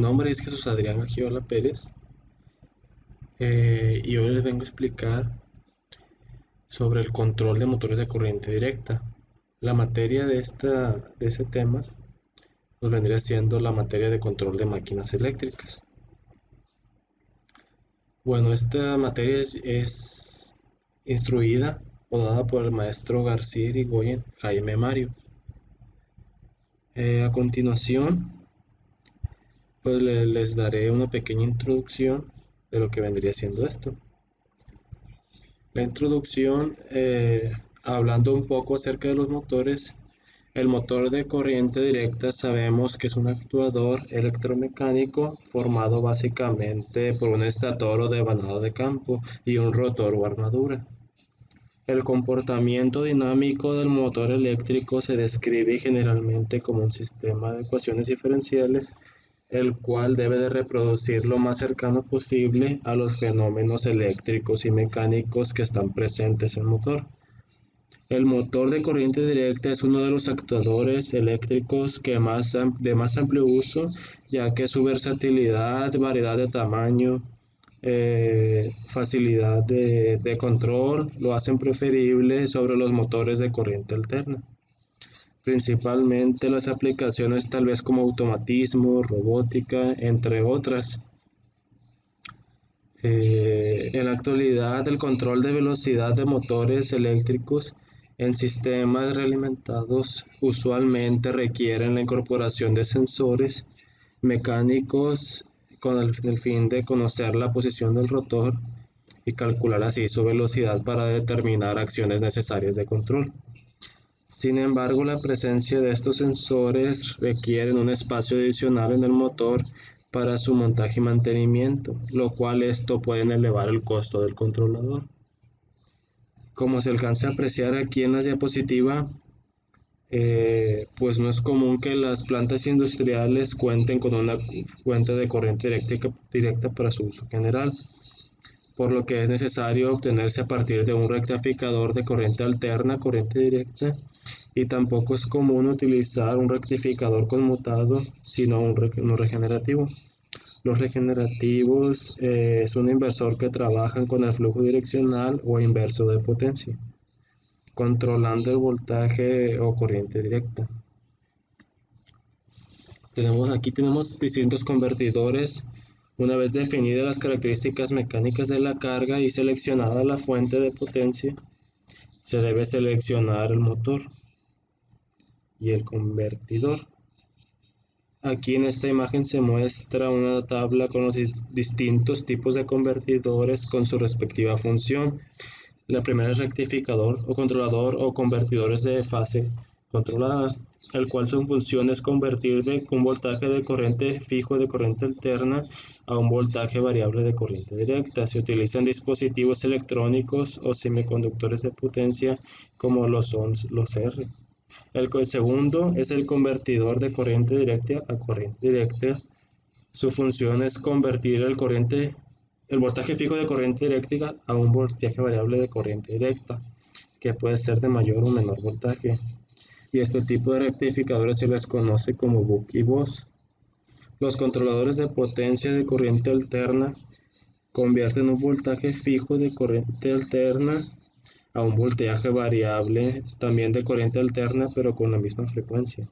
nombre es Jesús Adrián Agiola Pérez y hoy les vengo a explicar sobre el control de motores de corriente directa. La materia de ese tema pues vendría siendo la materia de control de máquinas eléctricas. Bueno, esta materia es instruida o dada por el maestro García Irigoyen Jaime Mario. A continuación, pues les daré una pequeña introducción de lo que vendría siendo esto. La introducción, hablando un poco acerca de los motores. El motor de corriente directa sabemos que es un actuador electromecánico formado básicamente por un estator o devanado de campo y un rotor o armadura. El comportamiento dinámico del motor eléctrico se describe generalmente como un sistema de ecuaciones diferenciales, el cual debe de reproducir lo más cercano posible a los fenómenos eléctricos y mecánicos que están presentes en el motor. El motor de corriente directa es uno de los actuadores eléctricos de más amplio uso, ya que su versatilidad, variedad de tamaño, facilidad de control lo hacen preferible sobre los motores de corriente alterna. Principalmente las aplicaciones tal vez como automatismo, robótica, entre otras. En la actualidad, el control de velocidad de motores eléctricos en sistemas realimentados usualmente requieren la incorporación de sensores mecánicos con el fin de conocer la posición del rotor y calcular así su velocidad para determinar acciones necesarias de control. Sin embargo, la presencia de estos sensores requiere un espacio adicional en el motor para su montaje y mantenimiento, lo cual esto puede elevar el costo del controlador. Como se alcanza a apreciar aquí en la diapositiva, pues no es común que las plantas industriales cuenten con una fuente de corriente directa para su uso general, por lo que es necesario obtenerse a partir de un rectificador de corriente alterna, corriente directa, y tampoco es común utilizar un rectificador conmutado, sino uno regenerativo. Los regenerativos es un inversor que trabajan con el flujo direccional o inverso de potencia, controlando el voltaje o corriente directa. Aquí tenemos distintos convertidores. Una vez definidas las características mecánicas de la carga y seleccionada la fuente de potencia, se debe seleccionar el motor y el convertidor. Aquí en esta imagen se muestra una tabla con los distintos tipos de convertidores con su respectiva función. La primera es rectificador o controlador o convertidores de fase controlada, el cual su función es convertir de un voltaje de corriente fijo de corriente alterna a un voltaje variable de corriente directa. Se utilizan dispositivos electrónicos o semiconductores de potencia como lo son los R. El segundo es el convertidor de corriente directa a corriente directa. Su función es convertir el voltaje fijo de corriente directa a un voltaje variable de corriente directa, que puede ser de mayor o menor voltaje. Y este tipo de rectificadores se les conoce como buck y bus. Los controladores de potencia de corriente alterna convierten un voltaje fijo de corriente alterna a un voltaje variable también de corriente alterna, pero con la misma frecuencia.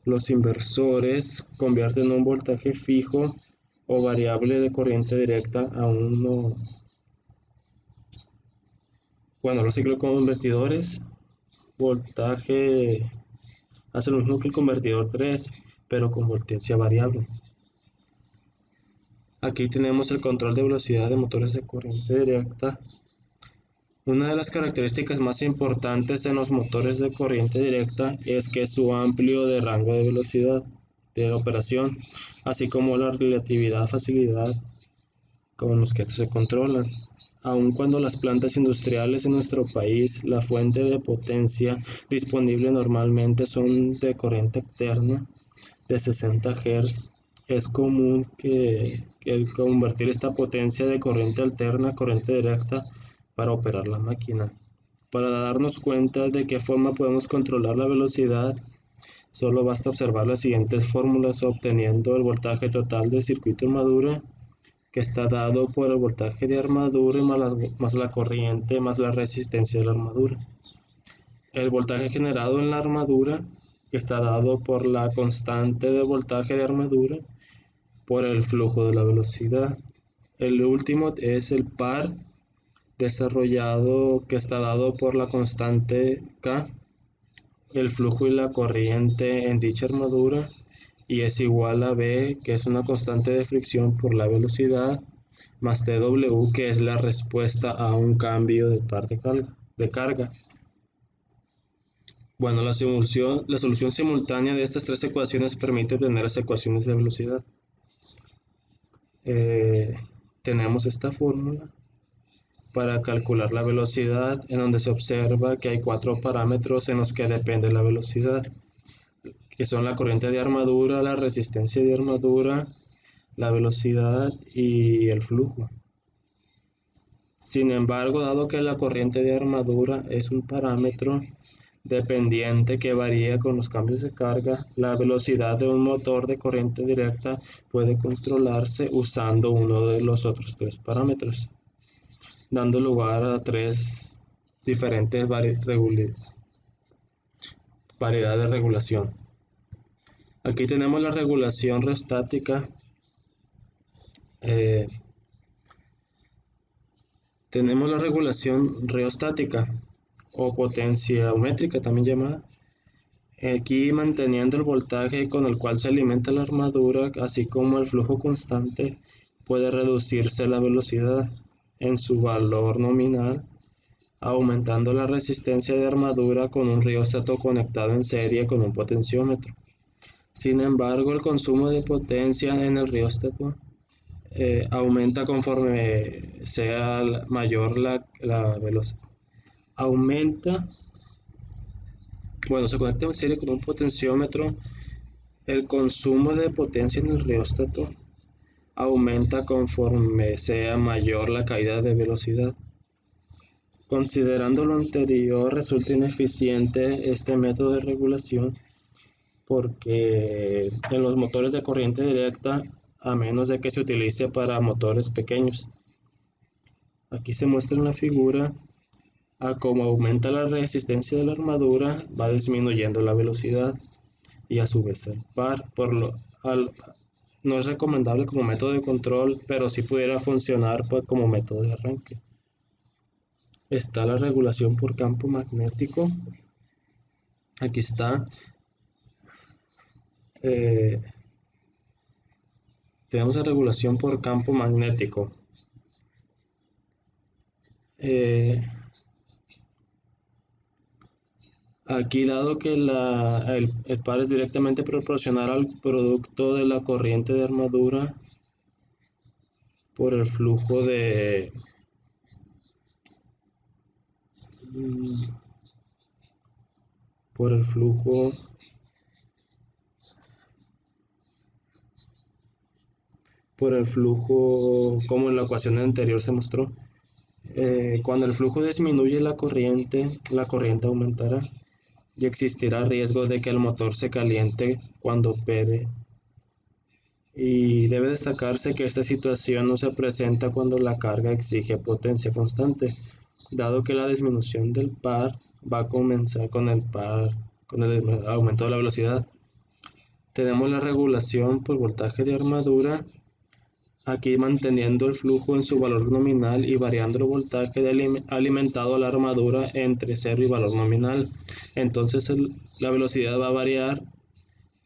Los inversores convierten un voltaje fijo o variable de corriente directa a uno. Bueno, los cicloconvertidores, voltaje, hace lo mismo que el convertidor 3, pero con potencia variable. Aquí tenemos el control de velocidad de motores de corriente directa. Una de las características más importantes en los motores de corriente directa es que su amplio de rango de velocidad de operación, así como la relatividad facilidad con los que estos se controlan. Aun cuando las plantas industriales en nuestro país, la fuente de potencia disponible normalmente son de corriente alterna de 60 Hz, es común que el convertir esta potencia de corriente alterna a corriente directa para operar la máquina. Para darnos cuenta de qué forma podemos controlar la velocidad, Solo basta observar las siguientes fórmulas obteniendo el voltaje total del circuito de armadura, que está dado por el voltaje de armadura más la corriente más la resistencia de la armadura. El voltaje generado en la armadura, que está dado por la constante de voltaje de armadura por el flujo de la velocidad. El último es el par desarrollado, que está dado por la constante K, el flujo y la corriente en dicha armadura, y es igual a B, que es una constante de fricción por la velocidad, más TW, que es la respuesta a un cambio de par de carga. Bueno, la solución simultánea de estas tres ecuaciones permite obtener las ecuaciones de velocidad. Tenemos esta fórmula para calcular la velocidad, en donde se observa que hay 4 parámetros en los que depende la velocidad, que son la corriente de armadura, la resistencia de armadura, la velocidad y el flujo. Sin embargo, dado que la corriente de armadura es un parámetro dependiente que varía con los cambios de carga, la velocidad de un motor de corriente directa puede controlarse usando uno de los otros tres parámetros, dando lugar a tres diferentes variedades de regulación. Aquí tenemos la regulación rheostática. Tenemos la regulación rheostática o potenciométrica también llamada. Aquí manteniendo el voltaje con el cual se alimenta la armadura, así como el flujo constante, puede reducirse la velocidad en su valor nominal, aumentando la resistencia de armadura con un rióstato conectado en serie con un potenciómetro. Sin embargo, el consumo de potencia en el rióstato aumenta conforme sea mayor la velocidad. Se conecta en serie con un potenciómetro. El consumo de potencia en el rióstato aumenta conforme sea mayor la caída de velocidad. Considerando lo anterior, resulta ineficiente este método de regulación porque en los motores de corriente directa, a menos de que se utilice para motores pequeños. Aquí se muestra en la figura a cómo aumenta la resistencia de la armadura, va disminuyendo la velocidad y a su vez el par. No es recomendable como método de control, pero sí pudiera funcionar como método de arranque. Está la regulación por campo magnético. Aquí está. Tenemos la regulación por campo magnético. Aquí, dado que el par es directamente proporcional al producto de la corriente de armadura por el flujo de como en la ecuación anterior se mostró. Cuando el flujo disminuye la corriente aumentará y existirá riesgo de que el motor se caliente cuando opere. Y debe destacarse que esta situación no se presenta cuando la carga exige potencia constante, dado que la disminución del par va a comenzar con el aumento de la velocidad. Tenemos la regulación por voltaje de armadura, aquí manteniendo el flujo en su valor nominal y variando el voltaje alimentado a la armadura entre 0 y valor nominal. Entonces la velocidad va a variar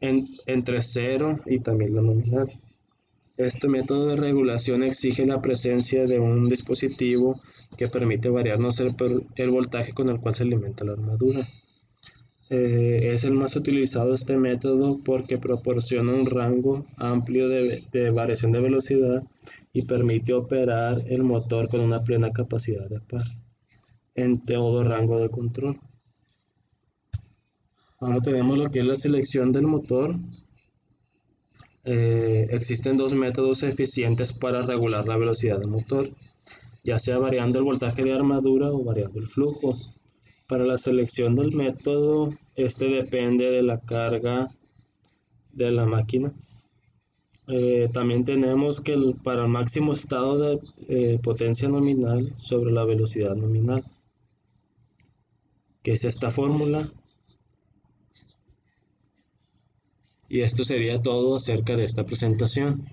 entre 0 y también la nominal. Este método de regulación exige la presencia de un dispositivo que permite variarnos el voltaje con el cual se alimenta la armadura. Es el más utilizado este método porque proporciona un rango amplio de variación de velocidad y permite operar el motor con una plena capacidad de par en todo rango de control. Ahora tenemos lo que es la selección del motor. Existen dos métodos eficientes para regular la velocidad del motor, ya sea variando el voltaje de armadura o variando el flujo. Para la selección del método, este depende de la carga de la máquina. También tenemos que para el máximo estado de potencia nominal sobre la velocidad nominal, que es esta fórmula. Y esto sería todo acerca de esta presentación.